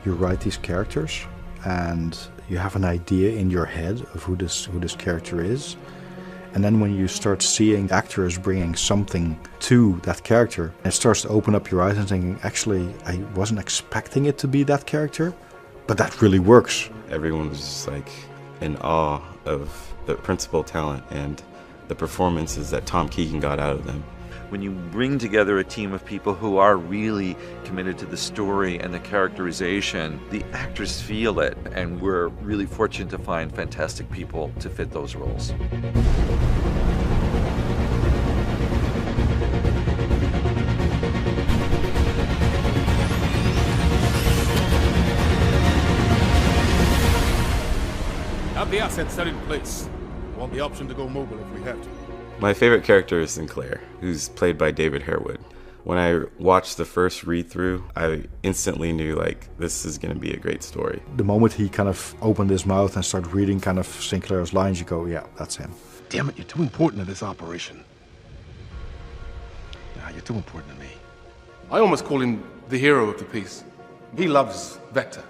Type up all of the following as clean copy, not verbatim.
You write these characters and you have an idea in your head of who this character is. And then when you start seeing actors bringing something to that character, it starts to open up your eyes and thinking, actually, I wasn't expecting it to be that character, but that really works. Everyone was just like in awe of the principal talent and the performances that Tom Keegan got out of them. When you bring together a team of people who are really committed to the story and the characterization, the actors feel it, and we're really fortunate to find fantastic people to fit those roles. Have the assets set in place. We want the option to go mobile if we have to. My favorite character is Sinclair, who's played by David Harewood. When I watched the first read-through, I instantly knew, like, this is going to be a great story. The moment he kind of opened his mouth and started reading kind of Sinclair's lines, you go, yeah, that's him. Damn it, you're too important to this operation. Nah, you're too important to me. I almost call him the hero of the piece. He loves Vector.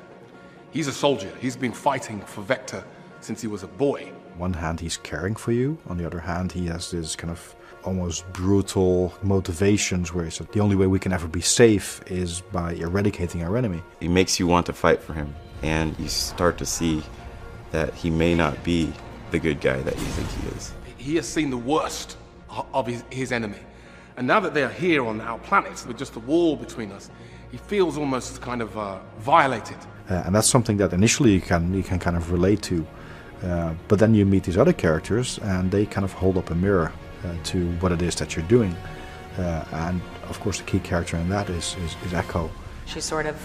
He's a soldier. He's been fighting for Vector since he was a boy. On one hand, he's caring for you. On the other hand, he has this kind of almost brutal motivations where he said the only way we can ever be safe is by eradicating our enemy. He makes you want to fight for him, and you start to see that he may not be the good guy that you think he is. He has seen the worst of his enemy. And now that they are here on our planet, with just a wall between us, he feels almost kind of violated. And that's something that initially you can kind of relate to. But then you meet these other characters and they kind of hold up a mirror to what it is that you're doing. And of course the key character in that is Echo. She's sort of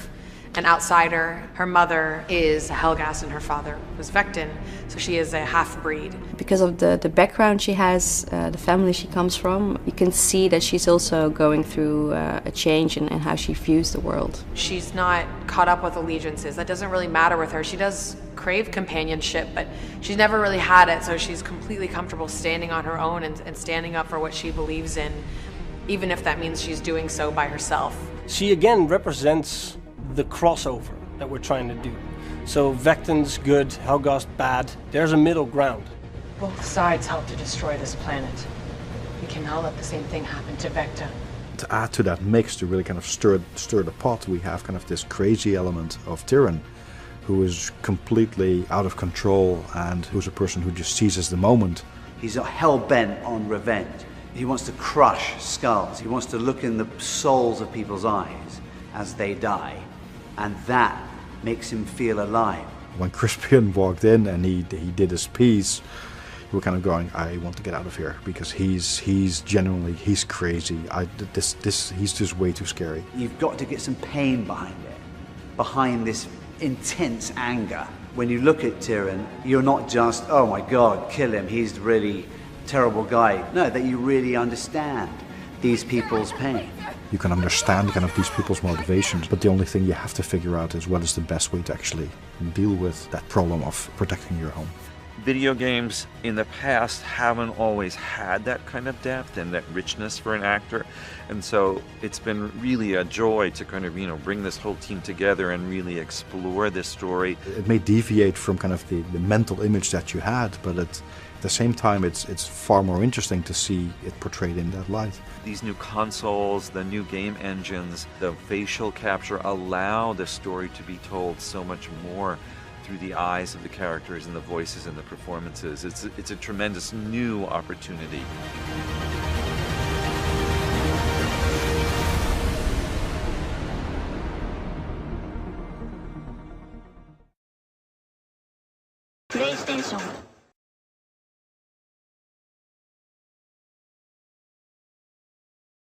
an outsider. Her mother is a Helghast and her father was Vectin, so she is a half-breed. Because of the background she has, the family she comes from, you can see that she's also going through a change in how she views the world. She's not caught up with allegiances. That doesn't really matter with her. She does crave companionship, but she's never really had it, so she's completely comfortable standing on her own and standing up for what she believes in, even if that means she's doing so by herself. She again represents the crossover that we're trying to do. So Vectin's good, Helghast bad. There's a middle ground. Both sides help to destroy this planet. We cannot let the same thing happen to Vector. To add to that mix, to really kind of stir the pot, we have kind of this crazy element of Tyrion, who is completely out of control and who's a person who just seizes the moment. He's hell-bent on revenge. He wants to crush skulls. He wants to look in the souls of people's eyes as they die. And that makes him feel alive. When Crispian walked in and he did his piece, we were kind of going, I want to get out of here, because he's genuinely, he's crazy. He's just way too scary. You've got to get some pain behind it, behind this intense anger. When you look at Tyrion, you're not just, oh my God, kill him, he's a really terrible guy. No, that you really understand these people's pain. You can understand kind of these people's motivations, but the only thing you have to figure out is what is the best way to actually deal with that problem of protecting your home. Video games in the past haven't always had that kind of depth and that richness for an actor, and so it's been really a joy to kind of, bring this whole team together and really explore this story. It may deviate from kind of the mental image that you had, but at the same time it's far more interesting to see it portrayed in that light. These new consoles, the new game engines, the facial capture allow the story to be told so much more through the eyes of the characters and the voices and the performances. It's a tremendous new opportunity. PlayStation